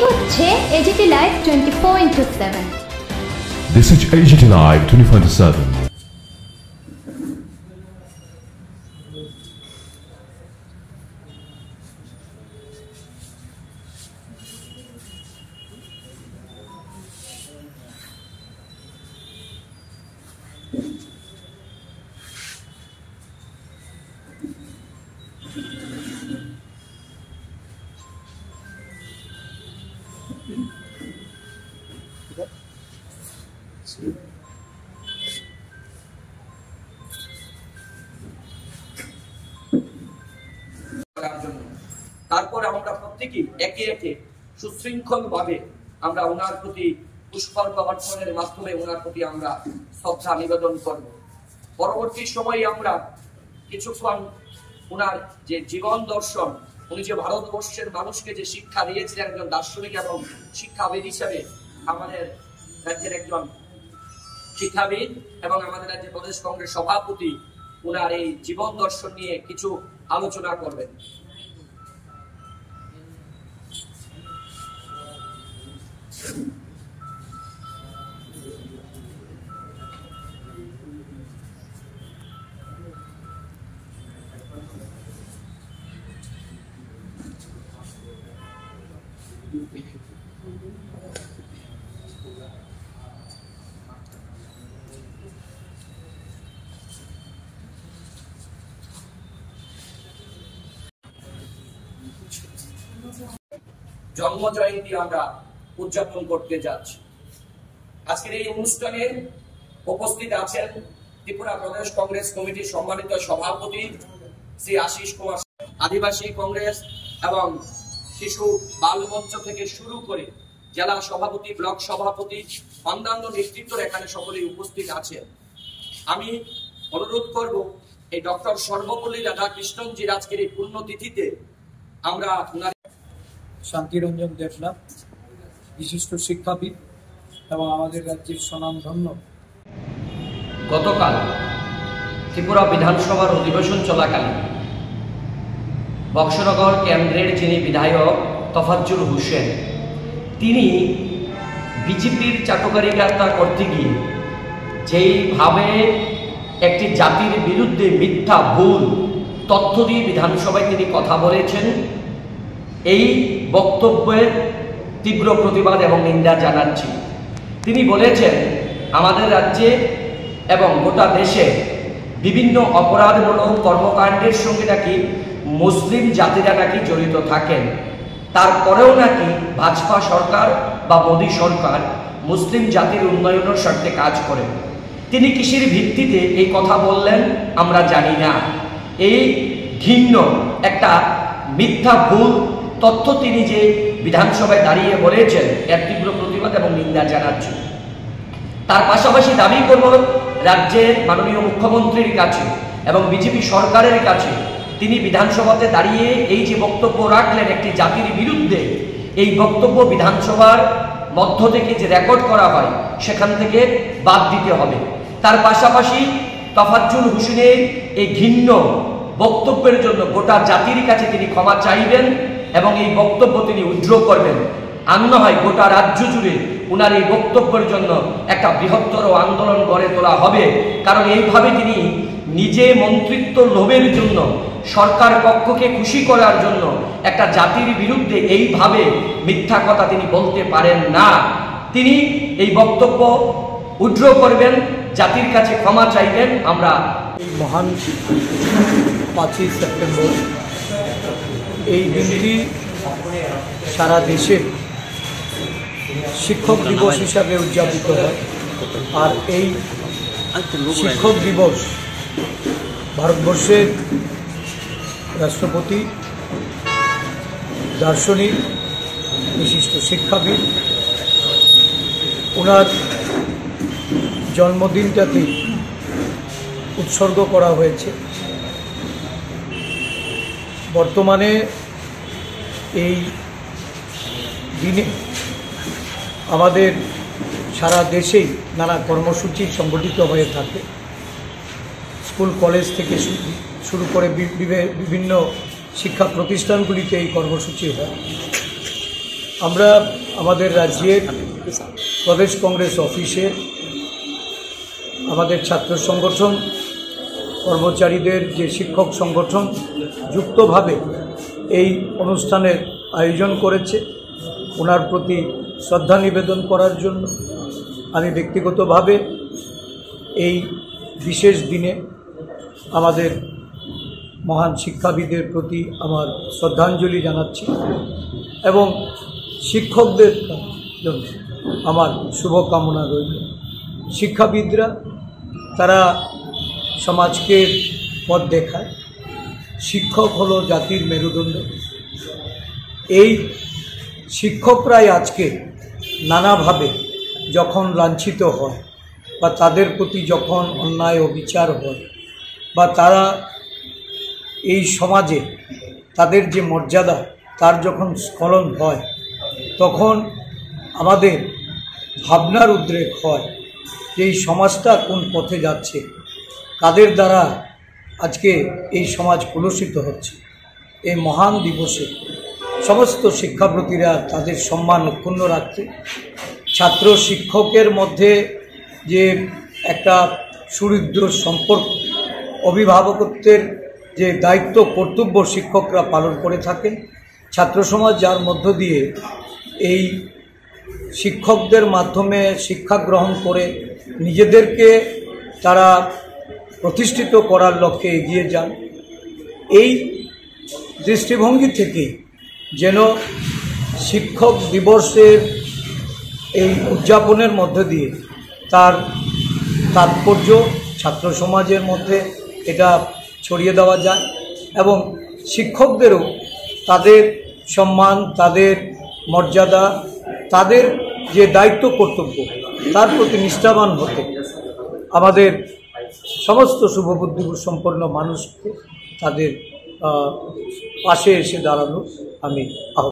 এই হচ্ছে AGT Live 24/7। This is AGT Live 24/7. তারপরে আমরা প্রত্যেকেই একে একে সুশৃঙ্খলভাবে আমরা ওনার প্রতি পুষ্পার্ঘ অর্পণের মাধ্যমে ওনার প্রতি আমরা শ্রদ্ধা নিবেদন করব। পরবর্তী সময়ে আমরা কিছুক্ষণ ওনার যে জীবন দর্শন, উনি যে ভারতবর্ষের মানুষকে যে শিক্ষা দিয়েছিলেন একজন দার্শনিক এবং শিক্ষাবিদ হিসেবে, আমাদের রাজ্যের একজন শিক্ষাবিদ এবং আমাদের রাজ্যের প্রদেশ কংগ্রেস সভাপতি, ওনার এই জীবন দর্শন নিয়ে কিছু আলোচনা করবেন। জন্ম জয়ন্তী আমরা উদযাপন করতে যাচ্ছি। আজকের এই অনুষ্ঠানে উপস্থিত আছেন ত্রিপুরা প্রদেশ কংগ্রেস কমিটির সম্মানিত সভাপতি শ্রী আশিস কুমার, আদিবাসী কংগ্রেস এবং শিশু বাল মঞ্চ থেকে শুরু করে জেলা সভাপতি, ব্লক সভাপতি, অন্যান্য নেতৃত্ব এখানে সকলেই উপস্থিত আছেন। আমি অনুরোধ করব এই ডক্টর সর্বপল্লী রাধাকৃষ্ণনজির আজকের এই পুণ্যতিথিতে আমরা শান্তিরঞ্জন দেবনাথ, বিশিষ্ট শিক্ষাবিদ এবং আমাদের রাজ্যের স্বনামধন্য। গতকাল ত্রিপুরা বিধানসভার অধিবেশন চলাকালীন বক্সনগর কেন্দ্রের যিনি বিধায়ক তফাজ্জুল হোসেন, তিনি বিজেপির চাটুকারিতা করতে গিয়ে যেইভাবে একটি জাতির বিরুদ্ধে মিথ্যা ভুল তথ্য দিয়ে বিধানসভায় তিনি কথা বলেছেন, এই বক্তব্যের তীব্র প্রতিবাদ এবং নিন্দা জানাচ্ছি। তিনি বলেছেন আমাদের রাজ্যে এবং গোটা দেশে বিভিন্ন অপরাধমূলক কর্মকাণ্ডের সঙ্গে নাকি মুসলিম জাতিরা নাকি জড়িত থাকেন, তারপরেও নাকি ভাজপা সরকার বা মোদী সরকার মুসলিম জাতির উন্নয়নের স্বার্থে কাজ করে। তিনি কিসের ভিত্তিতে এই কথা বললেন আমরা জানি না। এই ঘৃণ্য একটা মিথ্যা ভুল তথ্য তিনি যে বিধানসভায় দাঁড়িয়ে বলেছেন, এর তীব্র প্রতিবাদ এবং নিন্দা জানাচ্ছি। তার পাশাপাশি দাবি করব রাজ্যের মাননীয় মুখ্যমন্ত্রীর কাছে এবং বিজেপি সরকারের কাছে, তিনি বিধানসভাতে দাঁড়িয়ে এই যে বক্তব্য রাখলেন একটি জাতির বিরুদ্ধে, এই বক্তব্য বিধানসভার মধ্য থেকে যে রেকর্ড করা হয় সেখান থেকে বাদ দিতে হবে। তার পাশাপাশি তফাজ্জুল হোসেনের এই ঘৃণ্য বক্তব্যের জন্য গোটা জাতির কাছে তিনি ক্ষমা চাইবেন এবং এই বক্তব্য তিনি উইথড্র করবেন। আর না হয় গোটা রাজ্য জুড়ে উনার এই বক্তব্যের জন্য একটা বৃহত্তর আন্দোলন গড়ে তোলা হবে। কারণ এইভাবে তিনি নিজে মন্ত্রিত্ব লোভের জন্য, সরকার পক্ষকে খুশি করার জন্য একটা জাতির বিরুদ্ধে এইভাবে মিথ্যা কথা তিনি বলতে পারেন না। তিনি এই বক্তব্য উইথড্র করবেন, জাতির কাছে ক্ষমা চাইবেন। আমরা এই মহান 5ই সেপ্টেম্বর এই দিনটি সারা দেশে শিক্ষক দিবস হিসাবে উদযাপিত হয়। আর এই শিক্ষক দিবস ভারতবর্ষের রাষ্ট্রপতি, দার্শনিক, বিশিষ্ট শিক্ষাবিদ, ওনার জন্মদিনটাতে উৎসর্গ করা হয়েছে। বর্তমানে এই দিনে আমাদের সারা দেশেই নানা কর্মসূচি সংগঠিত হয়ে থাকে। স্কুল কলেজ থেকে শুরু করে বিভিন্ন শিক্ষা প্রতিষ্ঠানগুলিতে এই কর্মসূচি হয়। আমরা আমাদের রাজ্যের প্রদেশ কংগ্রেস অফিসে আমাদের ছাত্র সংগঠন, কর্মচারীদের যে শিক্ষক সংগঠন যুক্তভাবে এই অনুষ্ঠানের আয়োজন করেছে, ওনার প্রতি শ্রদ্ধা নিবেদন করার জন্য আমি ব্যক্তিগতভাবে এই বিশেষ দিনে আমাদের মহান শিক্ষাবিদের প্রতি আমার শ্রদ্ধাঞ্জলি জানাচ্ছি এবং শিক্ষকদের জন্য আমার শুভকামনা রইল। শিক্ষাবিদরা তারা সমাজকে পথ দেখায়, শিক্ষক হলো জাতির মেরুদণ্ড। এই শিক্ষকরাই আজকে নানাভাবে যখন লাঞ্ছিত হয় বা তাদের প্রতি যখন অন্যায় অবিচার হয় বা তারা এই সমাজে তাদের যে মর্যাদা তার যখন স্খলন হয়, তখন আমাদের ভাবনার উদ্রেক হয় যে এই সমাজটা কোন পথে যাচ্ছে, কাদের দ্বারা আজকে এই সমাজ কলুষিত হচ্ছে। এই মহান দিবসে সমস্ত শিক্ষাপ্রতিরা তাদের সম্মান অক্ষুণ্ণ রাখতে, ছাত্র শিক্ষকের মধ্যে যে একটা সুহৃদ সম্পর্ক, অভিভাবকত্বের যে দায়িত্ব কর্তব্য শিক্ষকরা পালন করে থাকেন, ছাত্র সমাজ যার মধ্য দিয়ে এই শিক্ষকদের মাধ্যমে শিক্ষা গ্রহণ করে নিজেদেরকে তারা প্রতিষ্ঠিত করার লক্ষ্যে এগিয়ে যান। এই দৃষ্টিভঙ্গি থেকে যেন শিক্ষক দিবসের এই উদযাপনের মধ্য দিয়ে তার তাৎপর্য ছাত্র সমাজের মধ্যে এটা ছড়িয়ে দেওয়া যায় এবং শিক্ষকদেরও তাদের সম্মান, তাদের মর্যাদা, তাদের যে দায়িত্ব কর্তব্য তার প্রতি নিষ্ঠাবান হতে আমাদের সমস্ত শুভবুদ্ধি সম্পন্ন মানুষকে তাদের পাশে এসে দাঁড়ানো আমি আহ্বান